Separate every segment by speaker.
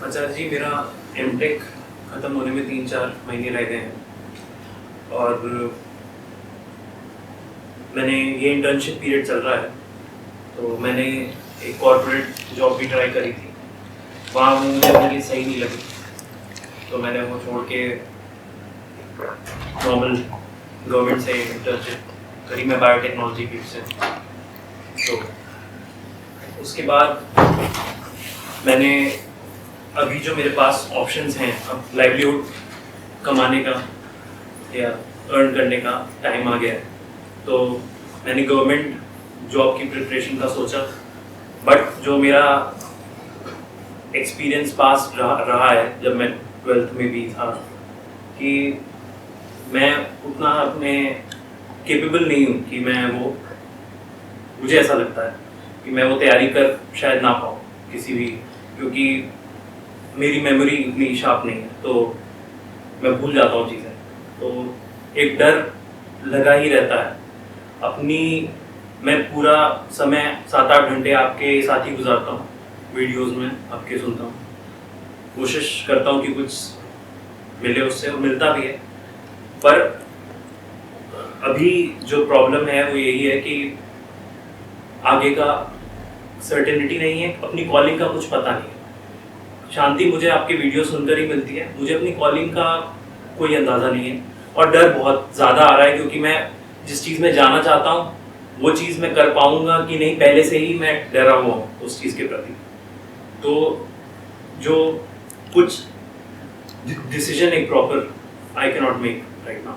Speaker 1: आचार्य जी, मेरा एमटेक ख़त्म होने में 3-4 महीने रह गए हैं और मैंने ये इंटर्नशिप पीरियड चल रहा है, तो मैंने एक कॉर्पोरेट जॉब भी ट्राई करी थी। वहाँ वो मुझे अपने लिए सही नहीं लगी, तो मैंने वो छोड़ के नॉर्मल गवर्नमेंट से इंटर्नशिप करी। मैं बायोटेक्नोलॉजी फील्ड से, तो उसके बाद मैंने अभी जो मेरे पास ऑप्शंस हैं, अब लाइवलीहुड कमाने का या अर्न करने का टाइम आ गया है, तो मैंने गवर्नमेंट जॉब की प्रिपरेशन का सोचा। बट जो मेरा एक्सपीरियंस पास रहा है जब मैं 12th में भी था, कि मैं उतना अपने केपेबल नहीं हूँ कि मैं वो, मुझे ऐसा लगता है कि मैं वो तैयारी कर शायद ना पाऊँ किसी भी, क्योंकि मेरी मेमोरी इतनी शार्प नहीं है, तो मैं भूल जाता हूँ चीज़ें। तो एक डर लगा ही रहता है अपनी। मैं पूरा समय 7-8 घंटे आपके साथ ही गुजारता हूँ, वीडियोस में आपके सुनता हूँ, कोशिश करता हूँ कि कुछ मिले उससे, और मिलता भी है। पर अभी जो प्रॉब्लम है वो यही है कि आगे का सर्टेनिटी नहीं है, अपनी कॉलिंग का कुछ पता नहीं है। शांति मुझे आपके वीडियो सुनकर ही मिलती है, मुझे अपनी कॉलिंग का कोई अंदाज़ा नहीं है, और डर बहुत ज़्यादा आ रहा है, क्योंकि मैं जिस चीज़ में जाना चाहता हूँ वो चीज़ मैं कर पाऊँगा कि नहीं, पहले से ही मैं डरा हुआ हूँ उस चीज़ के प्रति। तो जो कुछ डिसीजन एक proper I can not make right now.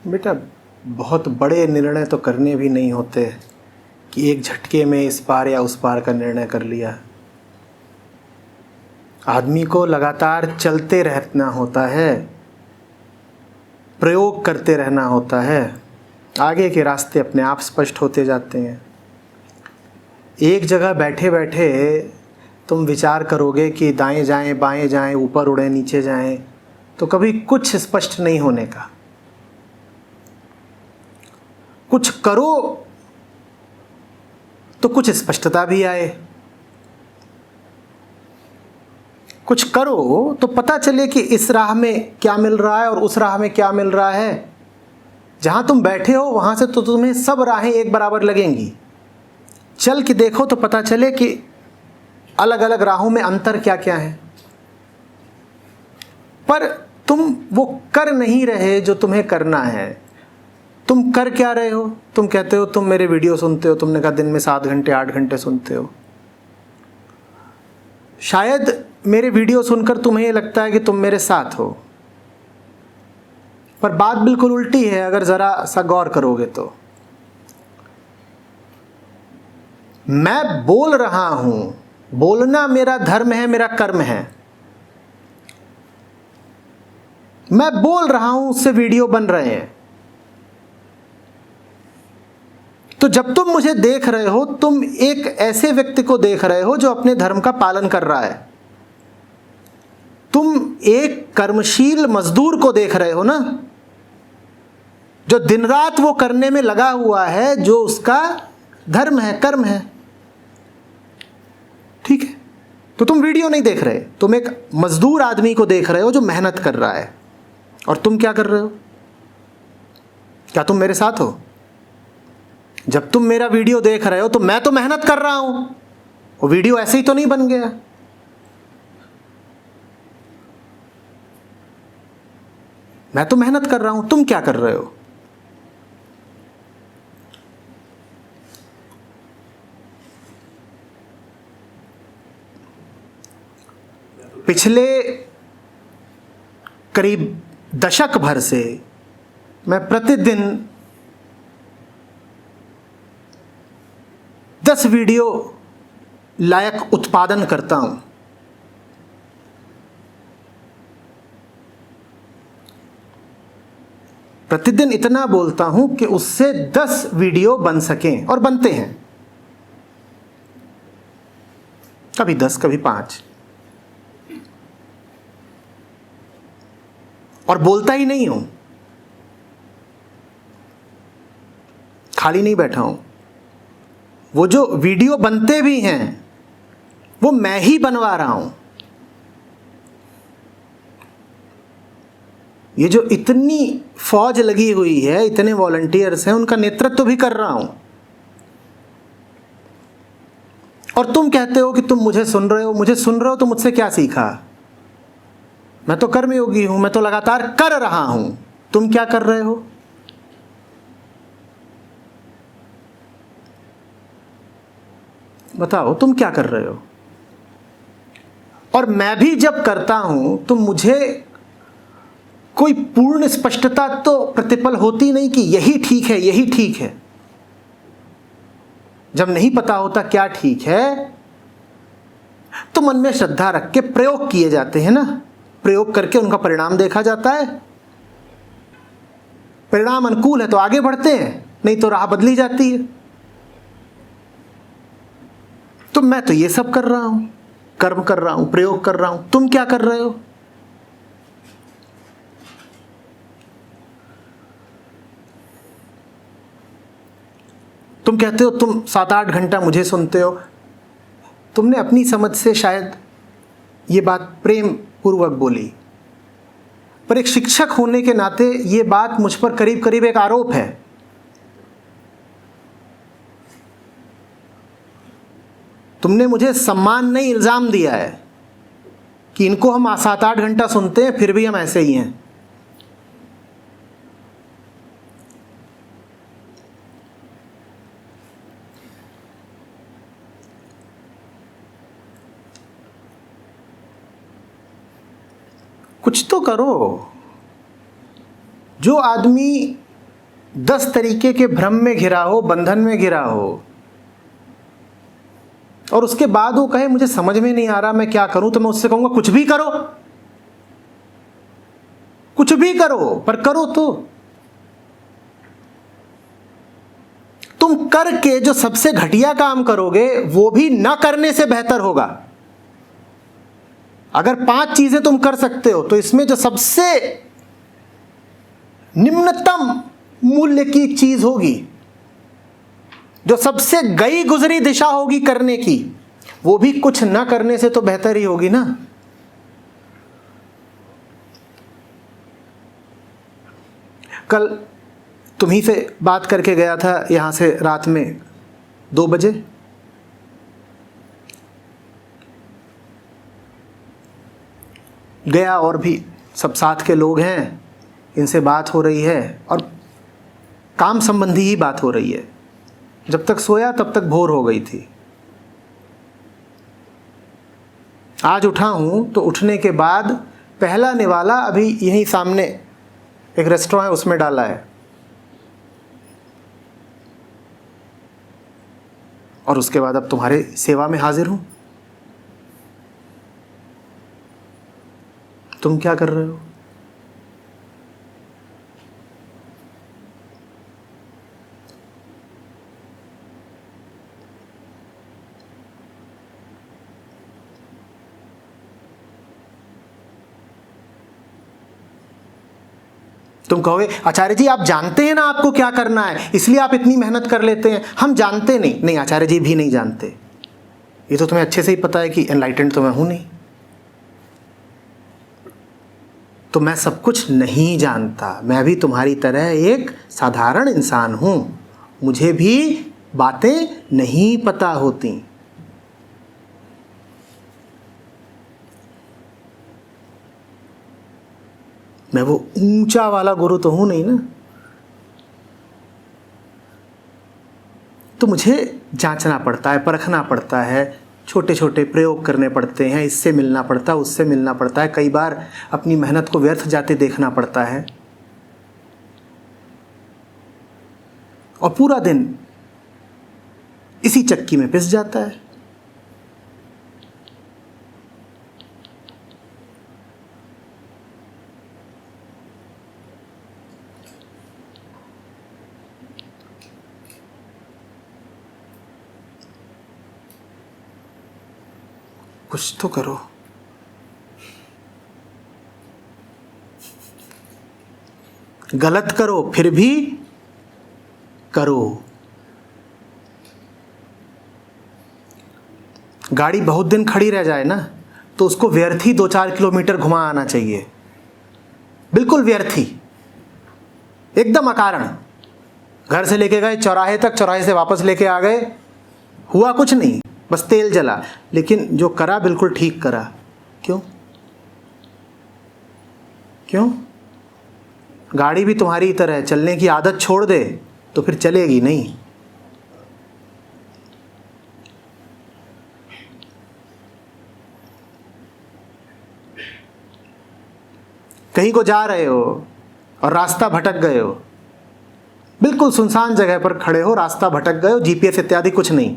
Speaker 2: बेटा, बहुत बड़े निर्णय तो करने भी नहीं होते कि एक झटके में इस पार या उस पार का निर्णय कर लिया। आदमी को लगातार चलते रहना होता है, प्रयोग करते रहना होता है, आगे के रास्ते अपने आप स्पष्ट होते जाते हैं। एक जगह बैठे बैठे तुम विचार करोगे कि दाएं जाएं, बाएं जाएं, ऊपर उड़ें, नीचे जाएं, तो कभी कुछ स्पष्ट नहीं होने का। कुछ करो तो कुछ स्पष्टता भी आए, कुछ करो तो पता चले कि इस राह में क्या मिल रहा है और उस राह में क्या मिल रहा है। जहां तुम बैठे हो वहां से तो तुम्हें सब राहें एक बराबर लगेंगी, चल के देखो तो पता चले कि अलग अलग राहों में अंतर क्या क्या है। पर तुम वो कर नहीं रहे जो तुम्हें करना है। तुम कर क्या रहे हो? तुम कहते हो तुम मेरे वीडियो सुनते हो, तुमने कहा दिन में 7 घंटे 8 घंटे सुनते हो। शायद मेरे वीडियो सुनकर तुम्हें ये लगता है कि तुम मेरे साथ हो, पर बात बिल्कुल उल्टी है अगर ज़रा सा गौर करोगे तो। मैं बोल रहा हूं, बोलना मेरा धर्म है, मेरा कर्म है। मैं बोल रहा हूं, उससे वीडियो बन रहे हैं। तो जब तुम मुझे देख रहे हो, तुम एक ऐसे व्यक्ति को देख रहे हो जो अपने धर्म का पालन कर रहा है। तुम एक कर्मशील मजदूर को देख रहे हो ना, जो दिन रात वो करने में लगा हुआ है जो उसका धर्म है, कर्म है। ठीक है, तो तुम वीडियो नहीं देख रहे, तुम एक मजदूर आदमी को देख रहे हो जो मेहनत कर रहा है। और तुम क्या कर रहे हो? क्या तुम मेरे साथ हो? जब तुम मेरा वीडियो देख रहे हो तो मैं तो मेहनत कर रहा हूं, वो वीडियो ऐसे ही तो नहीं बन गया। मैं तो मेहनत कर रहा हूं, तुम क्या कर रहे हो? पिछले करीब दशक भर से मैं प्रतिदिन 10 वीडियो लायक उत्पादन करता हूं। प्रतिदिन इतना बोलता हूं कि उससे 10 वीडियो बन सकें, और बनते हैं। कभी 10, कभी 5। और बोलता ही नहीं हूं, खाली नहीं बैठा हूं। वो जो वीडियो बनते भी हैं वो मैं ही बनवा रहा हूं। ये जो इतनी फौज लगी हुई है, इतने वॉलंटियर्स हैं, उनका नेतृत्व भी कर रहा हूं। और तुम कहते हो कि तुम मुझे सुन रहे हो। मुझे सुन रहे हो तो मुझसे क्या सीखा? मैं तो कर्मयोगी हूं, मैं तो लगातार कर रहा हूं। तुम क्या कर रहे हो? बताओ, तुम क्या कर रहे हो? और मैं भी जब करता हूं तो मुझे कोई पूर्ण स्पष्टता तो प्रतिपल होती नहीं कि यही ठीक है, यही ठीक है। जब नहीं पता होता क्या ठीक है, तो मन में श्रद्धा रख के प्रयोग किए जाते हैं ना। प्रयोग करके उनका परिणाम देखा जाता है। परिणाम अनुकूल है तो आगे बढ़ते हैं, नहीं तो राह बदली जाती है। तो मैं तो ये सब कर रहा हूं, कर्म कर रहा हूं, प्रयोग कर रहा हूं। तुम क्या कर रहे हो? तुम कहते हो तुम 7-8 घंटा मुझे सुनते हो। तुमने अपनी समझ से शायद ये बात प्रेम पूर्वक बोली, पर एक शिक्षक होने के नाते ये बात मुझ पर करीब करीब एक आरोप है। तुमने मुझे सम्मान नहीं, इल्जाम दिया है कि इनको हम 7-8 घंटा सुनते हैं फिर भी हम ऐसे ही हैं। कुछ तो करो। जो आदमी 10 तरीके के भ्रम में घिरा हो, बंधन में घिरा हो, और उसके बाद वो कहे मुझे समझ में नहीं आ रहा मैं क्या करूं, तो मैं उससे कहूंगा कुछ भी करो, कुछ भी करो, पर करो तो। तुम करके जो सबसे घटिया काम करोगे वो भी न करने से बेहतर होगा। अगर 5 चीजें तुम कर सकते हो तो इसमें जो सबसे निम्नतम मूल्य की एक चीज होगी, जो सबसे गई गुजरी दिशा होगी करने की, वो भी कुछ ना करने से तो बेहतर ही होगी ना। कल तुम्ही से बात करके गया था यहां से रात में 2 बजे। गया और भी सब साथ के लोग हैं, इनसे बात हो रही है और काम संबंधी ही बात हो रही है। जब तक सोया तब तक भोर हो गई थी। आज उठा हूं तो उठने के बाद पहला निवाला अभी यहीं सामने एक रेस्टोरेंट है उसमें डाला है, और उसके बाद अब तुम्हारे सेवा में हाजिर हूं। तुम क्या कर रहे हो? तुम कहोगे आचार्य जी आप जानते हैं ना आपको क्या करना है, इसलिए आप इतनी मेहनत कर लेते हैं। हम जानते नहीं। नहीं, आचार्य जी भी नहीं जानते। ये तो तुम्हें अच्छे से ही पता है कि एनलाइटेंड तो मैं हूं नहीं। तो मैं सब कुछ नहीं जानता। मैं भी तुम्हारी तरह एक साधारण इंसान हूं। मुझे भी बातें नहीं पता होती। मैं वो ऊंचा वाला गुरु तो हूं नहीं ना। तो मुझे जांचना पड़ता है, परखना पड़ता है, छोटे छोटे प्रयोग करने पड़ते हैं। इससे मिलना पड़ता है, उससे मिलना पड़ता है। कई बार अपनी मेहनत को व्यर्थ जाते देखना पड़ता है, और पूरा दिन इसी चक्की में पिस जाता है। कुछ तो करो। गलत करो फिर भी करो। गाड़ी बहुत दिन खड़ी रह जाए ना तो उसको व्यर्थ ही 2-4 किलोमीटर घुमा आना चाहिए, बिल्कुल व्यर्थ ही, एकदम अकारण। घर से लेके गए चौराहे तक, चौराहे से वापस लेके आ गए, हुआ कुछ नहीं, बस तेल जला। लेकिन जो करा बिल्कुल ठीक करा। क्यों? क्यों? गाड़ी भी तुम्हारी तरह चलने की आदत छोड़ दे तो फिर चलेगी नहीं। कहीं को जा रहे हो और रास्ता भटक गए हो, बिल्कुल सुनसान जगह पर खड़े हो, रास्ता भटक गए हो, जीपीएस इत्यादि कुछ नहीं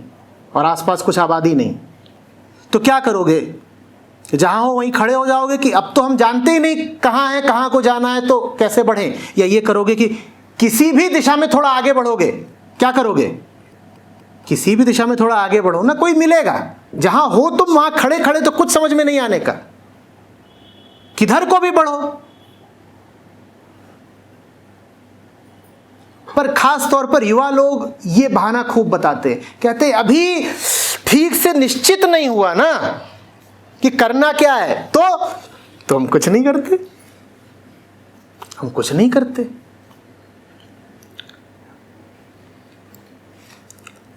Speaker 2: और आसपास कुछ आबादी नहीं, तो क्या करोगे? जहां हो वहीं खड़े हो जाओगे कि अब तो हम जानते ही नहीं कहाँ है, कहाँ को जाना है, तो कैसे बढ़ें? या ये करोगे कि किसी भी दिशा में थोड़ा आगे बढ़ोगे? क्या करोगे? किसी भी दिशा में थोड़ा आगे बढ़ो ना, कोई मिलेगा। जहां हो तुम वहां खड़े खड़े तो कुछ समझ में नहीं आने का, किधर को भी बढ़ो। पर खास तौर पर युवा लोग ये बहाना खूब बताते, कहते अभी ठीक से निश्चित नहीं हुआ ना कि करना क्या है, तो हम कुछ नहीं करते, हम कुछ नहीं करते।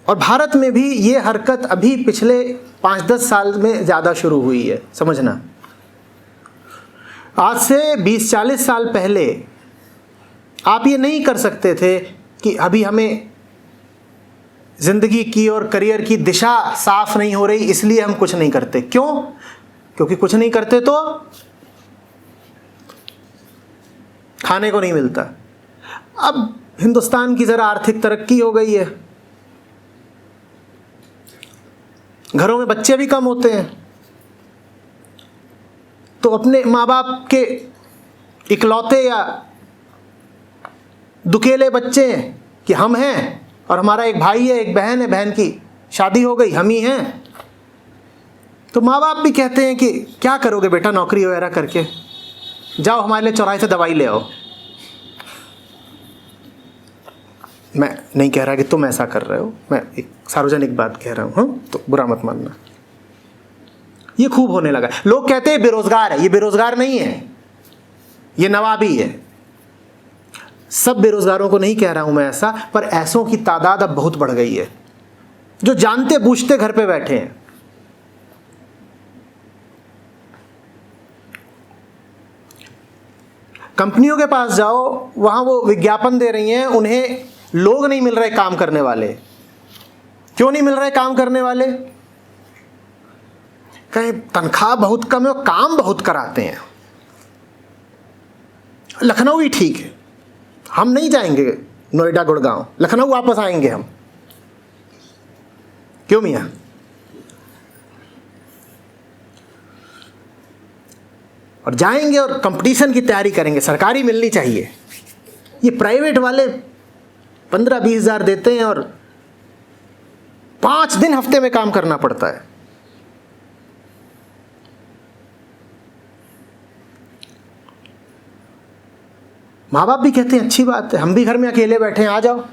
Speaker 2: और भारत में भी ये हरकत अभी पिछले 5-10 साल में ज़्यादा शुरू हुई है, समझना। आज से 20-40 साल पहले आप ये नहीं कर सकते थे कि अभी हमें ज़िंदगी की और करियर की दिशा साफ नहीं हो रही इसलिए हम कुछ नहीं करते। क्यों? क्योंकि कुछ नहीं करते तो खाने को नहीं मिलता। अब हिंदुस्तान की ज़रा आर्थिक तरक्की हो गई है, घरों में बच्चे भी कम होते हैं, तो अपने माँ बाप के इकलौते या दुकेले बच्चे हैं कि हम हैं और हमारा एक भाई है, एक बहन है, बहन की शादी हो गई, हम ही हैं। तो माँ बाप भी कहते हैं कि क्या करोगे बेटा नौकरी वगैरह करके, जाओ हमारे लिए चौराहे से दवाई ले आओ। मैं नहीं कह रहा कि तुम ऐसा कर रहे हो, मैं एक सार्वजनिक बात कह रहा हूँ, हाँ, तो बुरा मत मानना। ये खूब होने लगा। लोग कहते हैं बेरोजगार है, ये बेरोजगार नहीं है, ये नवाबी है। सब बेरोजगारों को नहीं कह रहा हूं मैं ऐसा, पर ऐसों की तादाद अब बहुत बढ़ गई है जो जानते बूझते घर पे बैठे हैं। कंपनियों के पास जाओ, वहां वो विज्ञापन दे रही हैं, उन्हें लोग नहीं मिल रहे काम करने वाले। क्यों नहीं मिल रहे काम करने वाले? कहीं तनख्वाह बहुत कम है और काम बहुत कराते हैं। लखनऊ ही ठीक है, हम नहीं जाएंगे नोएडा गुड़गांव, लखनऊ वापस आएंगे हम। क्यों मियां? और जाएंगे और कंपटीशन की तैयारी करेंगे, सरकारी मिलनी चाहिए। ये प्राइवेट वाले 15-20 हज़ार देते हैं और 5 दिन हफ्ते में काम करना पड़ता है। माँ बाप भी कहते हैं अच्छी बात है, हम भी घर में अकेले बैठे हैं, आ जाओ।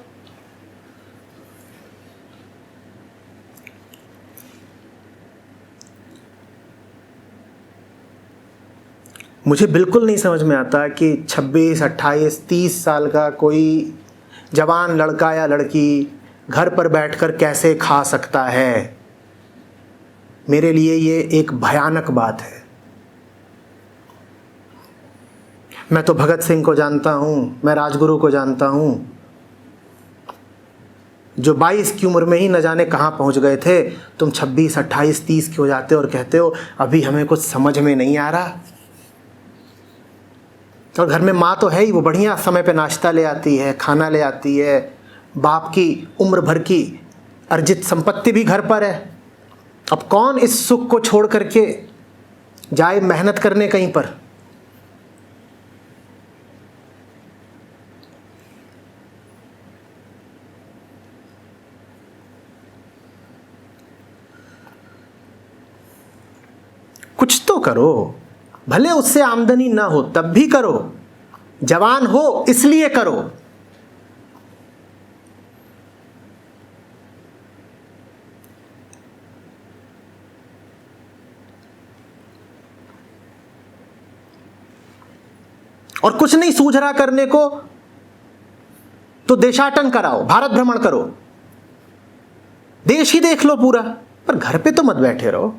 Speaker 2: मुझे बिल्कुल नहीं समझ में आता कि 26, 28, 30 साल का कोई जवान लड़का या लड़की घर पर बैठकर कैसे खा सकता है। मेरे लिए ये एक भयानक बात है। मैं तो भगत सिंह को जानता हूँ, मैं राजगुरु को जानता हूँ, जो 22 की उम्र में ही न जाने कहाँ पहुँच गए थे। तुम 26, 28, 30 के हो जाते हो और कहते हो अभी हमें कुछ समझ में नहीं आ रहा। और घर में माँ तो है ही, वो बढ़िया समय पे नाश्ता ले आती है, खाना ले आती है, बाप की उम्र भर की अर्जित संपत्ति भी घर पर है। अब कौन इस सुख को छोड़ करके जाए मेहनत करने कहीं पर? कुछ तो करो, भले उससे आमदनी ना हो तब भी करो। जवान हो इसलिए करो। और कुछ नहीं सूझ रहा करने को तो देशाटन कराओ, भारत भ्रमण करो, देश ही देख लो पूरा, पर घर पे तो मत बैठे रहो।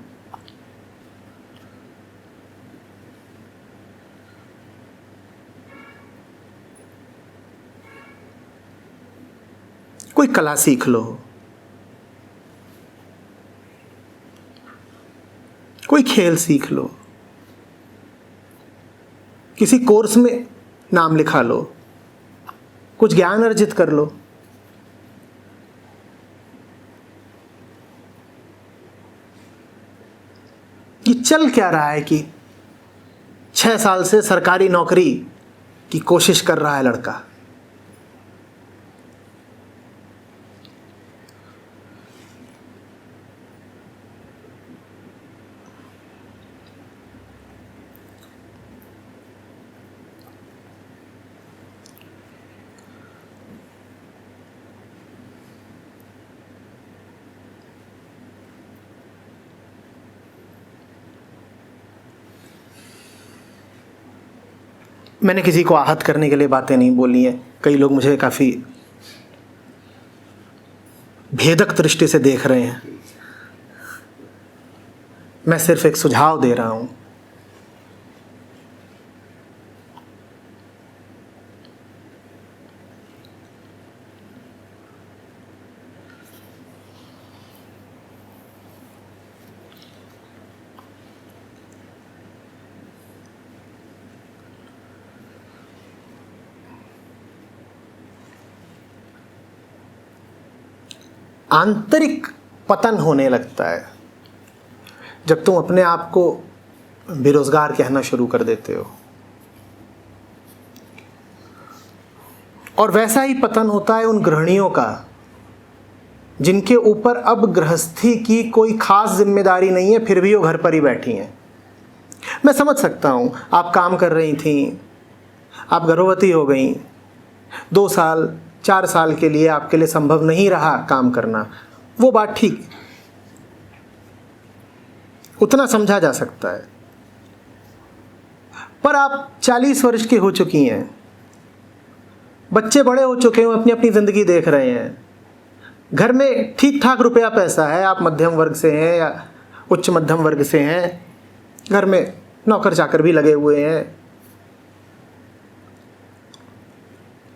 Speaker 2: कोई कला सीख लो, कोई खेल सीख लो, किसी कोर्स में नाम लिखा लो, कुछ ज्ञान अर्जित कर लो। ये चल क्या रहा है कि 6 साल से सरकारी नौकरी की कोशिश कर रहा है लड़का, मैंने किसी को आहत करने के लिए बातें नहीं बोली हैं। कई लोग मुझे काफ़ी भेदक दृष्टि से देख रहे हैं। मैं सिर्फ एक सुझाव दे रहा हूं। आंतरिक पतन होने लगता है जब तुम अपने आप को बेरोजगार कहना शुरू कर देते हो, और वैसा ही पतन होता है उन गृहिणियों का जिनके ऊपर अब गृहस्थी की कोई खास जिम्मेदारी नहीं है, फिर भी वो घर पर ही बैठी हैं। मैं समझ सकता हूँ, आप काम कर रही थीं, आप गर्भवती हो गई, 2 साल 4 साल के लिए आपके लिए संभव नहीं रहा काम करना, वो बात ठीक, उतना समझा जा सकता है। पर आप 40 वर्ष की हो चुकी हैं, बच्चे बड़े हो चुके हैं, अपनी अपनी ज़िंदगी देख रहे हैं, घर में ठीक ठाक रुपया पैसा है, आप मध्यम वर्ग से हैं या उच्च मध्यम वर्ग से हैं, घर में नौकर चाकर भी लगे हुए हैं,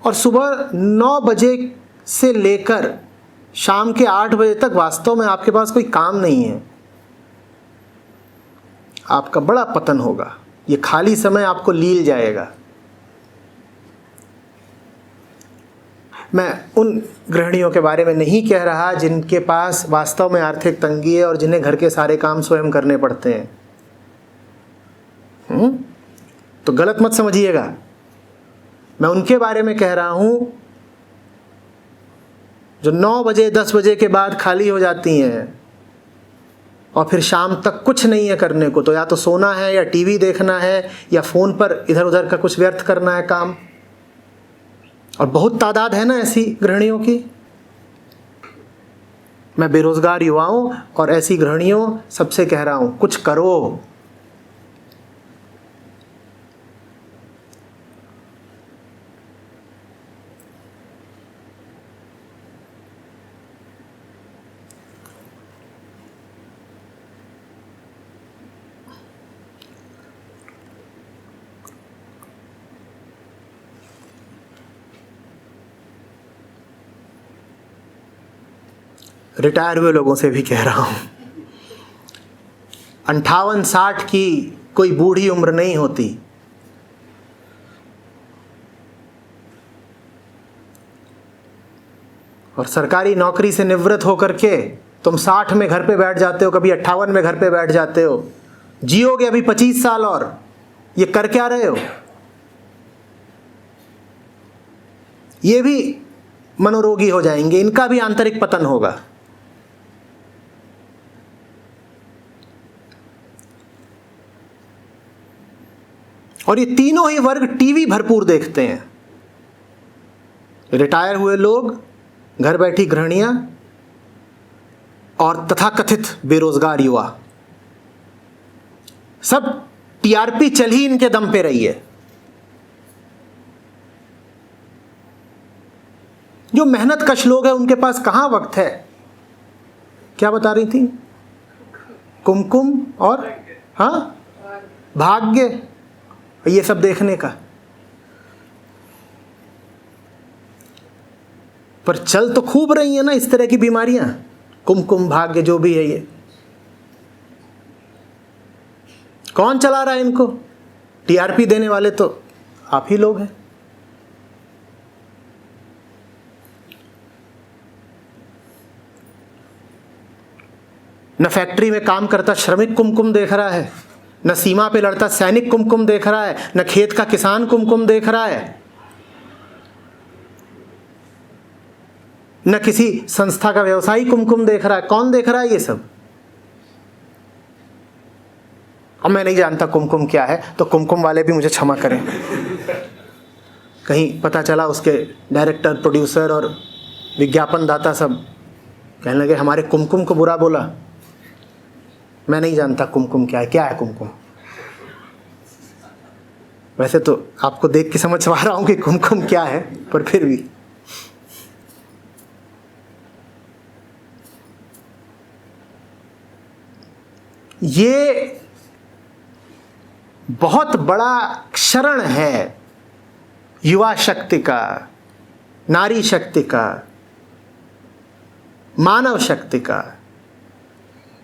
Speaker 2: और सुबह 9 बजे से लेकर शाम के 8 बजे तक वास्तव में आपके पास कोई काम नहीं है। आपका बड़ा पतन होगा, ये खाली समय आपको लील जाएगा। मैं उन गृहिणियों के बारे में नहीं कह रहा जिनके पास वास्तव में आर्थिक तंगी है और जिन्हें घर के सारे काम स्वयं करने पड़ते हैं। तो गलत मत समझिएगा, मैं उनके बारे में कह रहा हूं जो 9 बजे 10 बजे के बाद खाली हो जाती हैं और फिर शाम तक कुछ नहीं है करने को, तो या तो सोना है या टीवी देखना है या फ़ोन पर इधर उधर का कुछ व्यर्थ करना है काम। और बहुत तादाद है ना ऐसी गृहिणियों की। मैं बेरोजगार युवाओं और ऐसी गृहिणियों सबसे कह रहा हूं, कुछ करो। रिटायर हुए लोगों से भी कह रहा हूं, 58-60 की कोई बूढ़ी उम्र नहीं होती। और सरकारी नौकरी से निवृत्त होकर के तुम 60 में घर पे बैठ जाते हो, कभी 58 में घर पे बैठ जाते हो। जियोगे अभी 25 साल और, ये कर क्या रहे हो? ये भी मनोरोगी हो जाएंगे, इनका भी आंतरिक पतन होगा। और ये तीनों ही वर्ग टीवी भरपूर देखते हैं। रिटायर हुए लोग, घर बैठी गृहिणियां और तथाकथित बेरोजगार युवा, सब टीआरपी चल ही इनके दम पे रही है। जो मेहनत कश लोग हैं उनके पास कहाँ वक्त है? क्या बता रही थी? कुमकुम और हाँ भाग्य, ये सब देखने का। पर चल तो खूब रही है ना इस तरह की बीमारियां, कुमकुम भाग्य जो भी है। ये कौन चला रहा है इनको? टीआरपी देने वाले तो आप ही लोग हैं। न फैक्ट्री में काम करता श्रमिक कुमकुम देख रहा है, न सीमा पे लड़ता सैनिक कुमकुम देख रहा है, न खेत का किसान कुमकुम देख रहा है, न किसी संस्था का व्यवसायी कुमकुम देख रहा है। कौन देख रहा है ये सब? अब मैं नहीं जानता कुमकुम क्या है, तो कुमकुम वाले भी मुझे क्षमा करें। कहीं पता चला उसके डायरेक्टर, प्रोड्यूसर और विज्ञापन दाता सब कहने लगे हमारे कुमकुम को बुरा बोला। मैं नहीं जानता कुमकुम क्या है। क्या है कुमकुम? वैसे तो आपको देख के समझ पा रहा हूं कि कुमकुम क्या है, पर फिर भी ये बहुत बड़ा क्षरण है युवा शक्ति का, नारी शक्ति का, मानव शक्ति का,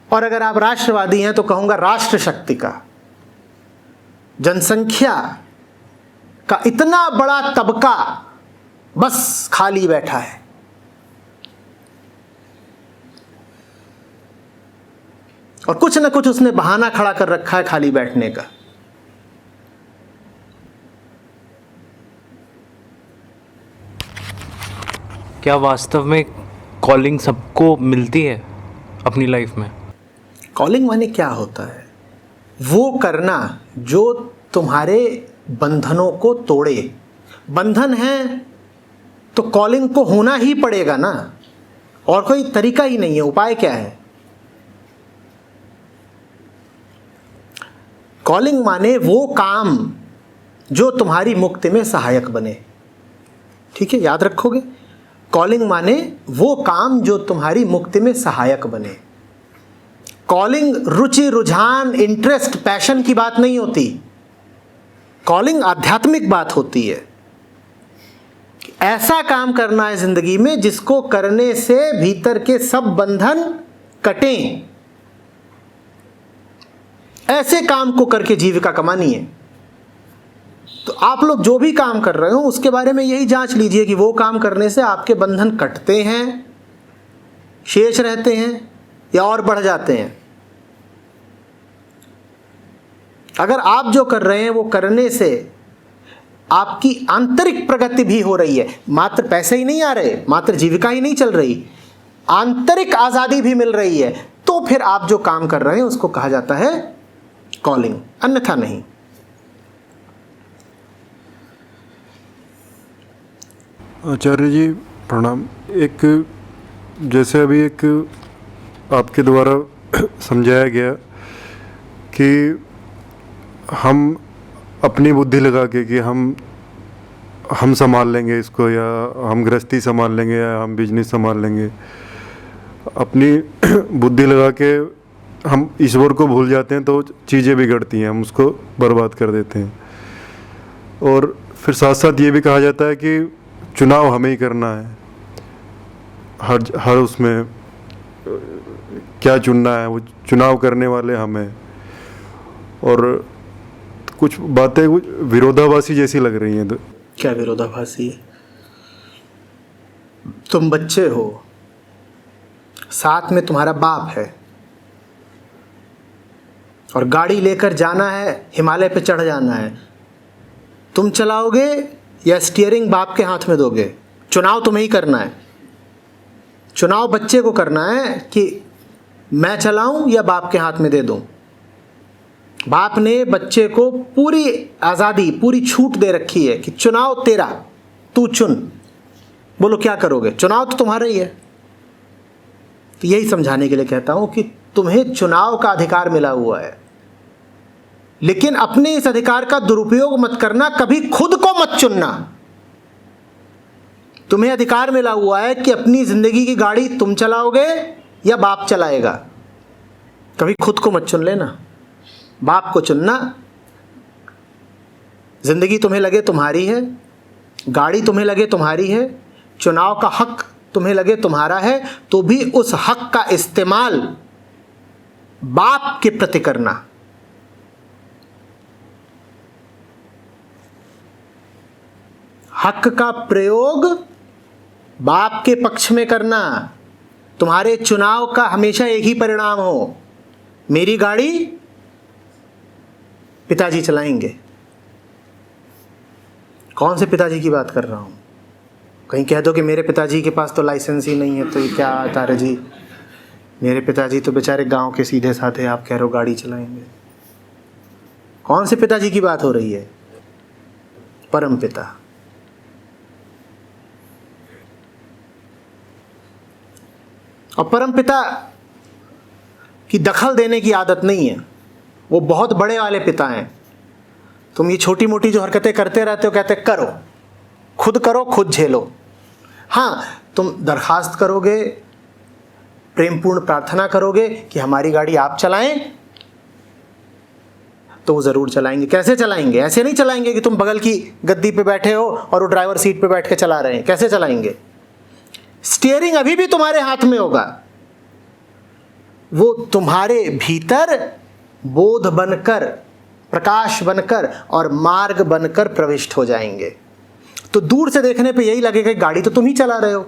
Speaker 2: और अगर आप राष्ट्रवादी हैं तो कहूंगा राष्ट्र शक्ति का। जनसंख्या का इतना बड़ा तबका बस खाली बैठा है। और कुछ न कुछ उसने बहाना खड़ा कर रखा है खाली बैठने का।
Speaker 1: क्या वास्तव में कॉलिंग सबको मिलती है अपनी लाइफ में?
Speaker 2: कॉलिंग माने क्या होता है? वो करना जो तुम्हारे बंधनों को तोड़े। बंधन है तो कॉलिंग को होना ही पड़ेगा ना, और कोई तरीका ही नहीं है। उपाय क्या है? कॉलिंग माने वो काम जो तुम्हारी मुक्ति में सहायक बने। ठीक है, याद रखोगे? कॉलिंग माने वो काम जो तुम्हारी मुक्ति में सहायक बने। कॉलिंग रुचि, रुझान, इंटरेस्ट, पैशन की बात नहीं होती। कॉलिंग आध्यात्मिक बात होती है। ऐसा काम करना है जिंदगी में जिसको करने से भीतर के सब बंधन कटें। ऐसे काम को करके जीविका कमानी है। तो आप लोग जो भी काम कर रहे हो उसके बारे में यही जांच लीजिए कि वो काम करने से आपके बंधन कटते हैं, शेष रहते हैं, या और बढ़ जाते हैं। अगर आप जो कर रहे हैं वो करने से आपकी आंतरिक प्रगति भी हो रही है, मात्र पैसे ही नहीं आ रहे, मात्र जीविका ही नहीं चल रही, आंतरिक आजादी भी मिल रही है, तो फिर आप जो काम कर रहे हैं उसको कहा जाता है कॉलिंग, अन्यथा नहीं।
Speaker 3: आचार्य जी प्रणाम। एक जैसे अभी एक आपके द्वारा समझाया गया कि हम अपनी बुद्धि लगा के कि हम संभाल लेंगे इसको, या हम गृहस्थी संभाल लेंगे, या हम बिजनेस संभाल लेंगे, अपनी बुद्धि लगा के हम ईश्वर को भूल जाते हैं तो चीज़ें बिगड़ती हैं, हम उसको बर्बाद कर देते हैं। और फिर साथ साथ ये भी कहा जाता है कि चुनाव हमें ही करना है, हर उसमें क्या चुनना है वो चुनाव करने वाले हमें। और कुछ बातें कुछ विरोधाभासी जैसी लग रही हैं। तो
Speaker 2: क्या विरोधाभासी है? तुम बच्चे हो, साथ में तुम्हारा बाप है, और गाड़ी लेकर जाना है, हिमालय पे चढ़ जाना है। तुम चलाओगे या स्टीयरिंग बाप के हाथ में दोगे? चुनाव तुम्हें ही करना है। चुनाव बच्चे को करना है कि मैं चलाऊं या बाप के हाथ में दे दूं। बाप ने बच्चे को पूरी आज़ादी, पूरी छूट दे रखी है कि चुनाव तेरा, तू चुन। बोलो क्या करोगे? चुनाव तो तुम्हारा ही है। तो यही समझाने के लिए कहता हूं कि तुम्हें चुनाव का अधिकार मिला हुआ है, लेकिन अपने इस अधिकार का दुरुपयोग मत करना। कभी खुद को मत चुनना। तुम्हें अधिकार मिला हुआ है कि अपनी जिंदगी की गाड़ी तुम चलाओगे या बाप चलाएगा। कभी खुद को मत चुन लेना, बाप को चुनना। जिंदगी तुम्हें लगे तुम्हारी है, गाड़ी तुम्हें लगे तुम्हारी है, चुनाव का हक तुम्हें लगे तुम्हारा है, तो भी उस हक का इस्तेमाल बाप के प्रति करना। हक का प्रयोग बाप के पक्ष में करना। तुम्हारे चुनाव का हमेशा एक ही परिणाम हो, मेरी गाड़ी पिताजी चलाएंगे। कौन से पिताजी की बात कर रहा हूं? कहीं कह दो कि मेरे पिताजी के पास तो लाइसेंस ही नहीं है, तो ये क्या आता है जी? मेरे पिताजी तो बेचारे गांव के सीधे साधे, आप कह रहे हो गाड़ी चलाएंगे। कौन से पिताजी की बात हो रही है? परम पिता। और परम पिता की दखल देने की आदत नहीं है, वो बहुत बड़े वाले पिता हैं। तुम ये छोटी मोटी जो हरकतें करते रहते हो, कहते करो, खुद झेलो। हाँ, तुम दरखास्त करोगे, प्रेमपूर्ण प्रार्थना करोगे कि हमारी गाड़ी आप चलाएं, तो वो ज़रूर चलाएंगे। कैसे चलाएंगे? ऐसे नहीं चलाएंगे कि तुम बगल की गद्दी पे बैठे हो और वो ड्राइवर सीट पे बैठ के चला रहे हैं। कैसे चलाएंगे? स्टीयरिंग अभी भी तुम्हारे हाथ में होगा, वो तुम्हारे भीतर बोध बनकर, प्रकाश बनकर और मार्ग बनकर प्रविष्ट हो जाएंगे। तो दूर से देखने पे यही लगेगा कि गाड़ी तो तुम ही चला रहे हो,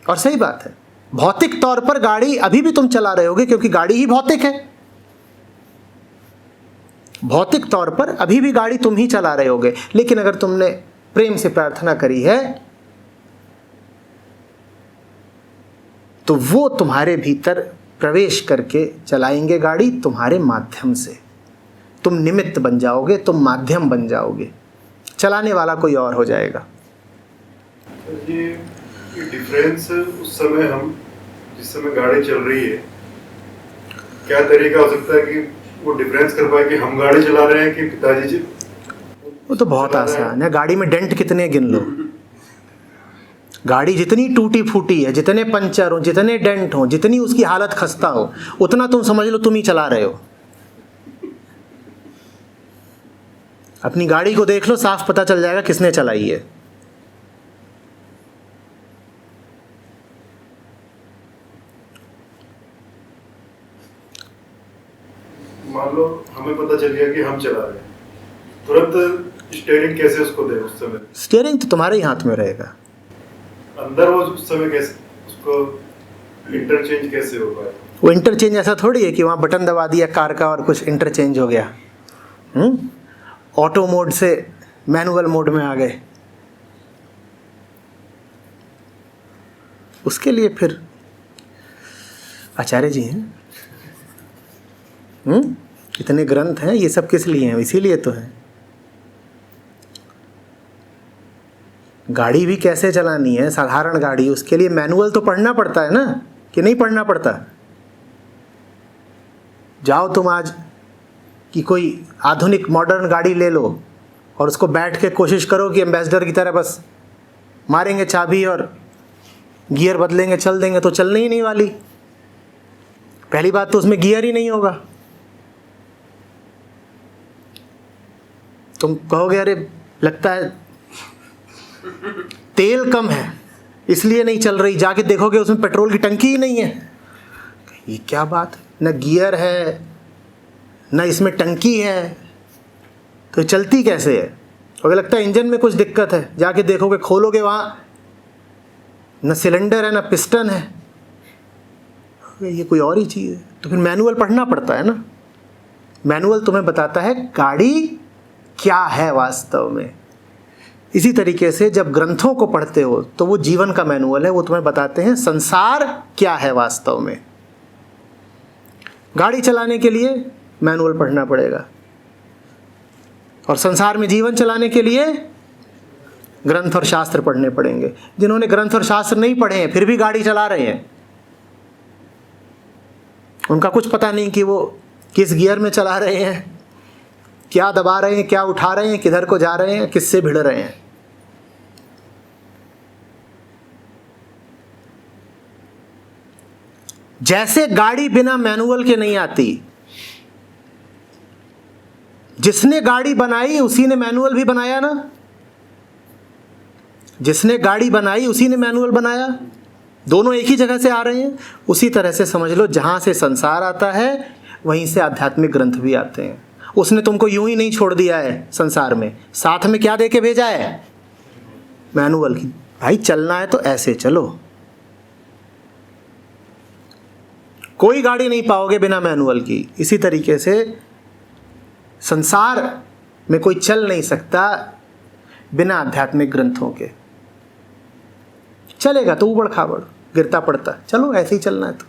Speaker 2: और सही बात है। भौतिक तौर पर गाड़ी अभी भी तुम चला रहे होगे, क्योंकि गाड़ी ही भौतिक है। भौतिक तौर पर अभी भी गाड़ी तुम ही चला रहे होगे, लेकिन अगर तुमने प्रेम से प्रार्थना करी है तो वो तुम्हारे भीतर प्रवेश करके चलाएंगे गाड़ी तुम्हारे माध्यम से। तुम निमित्त बन जाओगे, तुम माध्यम बन जाओगे, चलाने वाला कोई और हो जाएगा।
Speaker 3: ये डिफरेंस उस समय, हम जिस समय गाड़ी चल रही है, क्या तरीका हो सकता है कि वो डिफरेंस कर पाए कि हम गाड़ी चला रहे हैं कि पिताजी जी?
Speaker 2: वो तो बहुत आसान है। गाड़ी में डेंट कितने गिन लो। गाड़ी जितनी टूटी फूटी है, जितने पंचर हो, जितने डेंट हो, जितनी उसकी हालत खस्ता हो, उतना तुम समझ लो तुम ही चला रहे हो। अपनी गाड़ी को देख लो, साफ पता चल जाएगा किसने चलाई है।
Speaker 3: मान लो हमें पता चल गया कि हम चला रहे हैं, तुरंत स्टीयरिंग कैसे उसको दे? उस समय
Speaker 2: स्टीयरिंग तो तुम्हारे ही हाथ में रहेगा।
Speaker 3: अंदर वो उस समय कैसे उसको इंटरचेंज कैसे हो पाए?
Speaker 2: वो इंटरचेंज ऐसा थोड़ी है कि वहाँ बटन दबा दिया कार का और कुछ इंटरचेंज हो गया। ऑटो मोड से मैनुअल मोड में आ गए। उसके लिए फिर आचार्य जी हैं। इतने ग्रंथ हैं, ये सब किस लिए हैं? इसीलिए तो है। गाड़ी भी कैसे चलानी है, साधारण गाड़ी, उसके लिए मैनुअल तो पढ़ना पड़ता है ना, कि नहीं पढ़ना पड़ता? जाओ तुम आज कि कोई आधुनिक मॉडर्न गाड़ी ले लो और उसको बैठ के कोशिश करो कि एम्बेसडर की तरह बस मारेंगे चाबी और गियर बदलेंगे, चल देंगे, तो चलने ही नहीं वाली। पहली बात तो उसमें गियर ही नहीं होगा। तुम कहोगे अरे लगता है तेल कम है इसलिए नहीं चल रही, जाके देखोगे उसमें पेट्रोल की टंकी ही नहीं है। ये क्या बात, न गियर है न इसमें टंकी है, तो चलती कैसे है? अगर लगता है इंजन में कुछ दिक्कत है, जाके देखोगे, खोलोगे, वहाँ न सिलेंडर है न पिस्टन है, ये कोई और ही चीज़ है। तो फिर मैनुअल पढ़ना पड़ता है ना। मैनुअल तुम्हें बताता है गाड़ी क्या है वास्तव में। इसी तरीके से जब ग्रंथों को पढ़ते हो तो वो जीवन का मैनुअल है, वो तुम्हें बताते हैं संसार क्या है वास्तव में। गाड़ी चलाने के लिए मैनुअल पढ़ना पड़ेगा, और संसार में जीवन चलाने के लिए ग्रंथ और शास्त्र पढ़ने पड़ेंगे। जिन्होंने ग्रंथ और शास्त्र नहीं पढ़े हैं फिर भी गाड़ी चला रहे हैं, उनका कुछ पता नहीं कि वो किस गियर में चला रहे हैं, क्या दबा रहे हैं, क्या उठा रहे हैं, किधर को जा रहे हैं, किससे भिड़ रहे हैं। जैसे गाड़ी बिना मैनुअल के नहीं आती, जिसने गाड़ी बनाई उसी ने मैनुअल भी बनाया ना, जिसने गाड़ी बनाई उसी ने मैनुअल बनाया, दोनों एक ही जगह से आ रहे हैं। उसी तरह से समझ लो, जहां से संसार आता है वहीं से आध्यात्मिक ग्रंथ भी आते हैं। उसने तुमको यूं ही नहीं छोड़ दिया है संसार में, साथ में क्या दे के भेजा है? मैनुअल की। भाई चलना है तो ऐसे चलो, कोई गाड़ी नहीं पाओगे बिना मैनुअल की। इसी तरीके से संसार में कोई चल नहीं सकता बिना आध्यात्मिक ग्रंथों के। चलेगा तो उबड़ खाबड़ गिरता पड़ता, चलो ऐसे ही चलना है तो।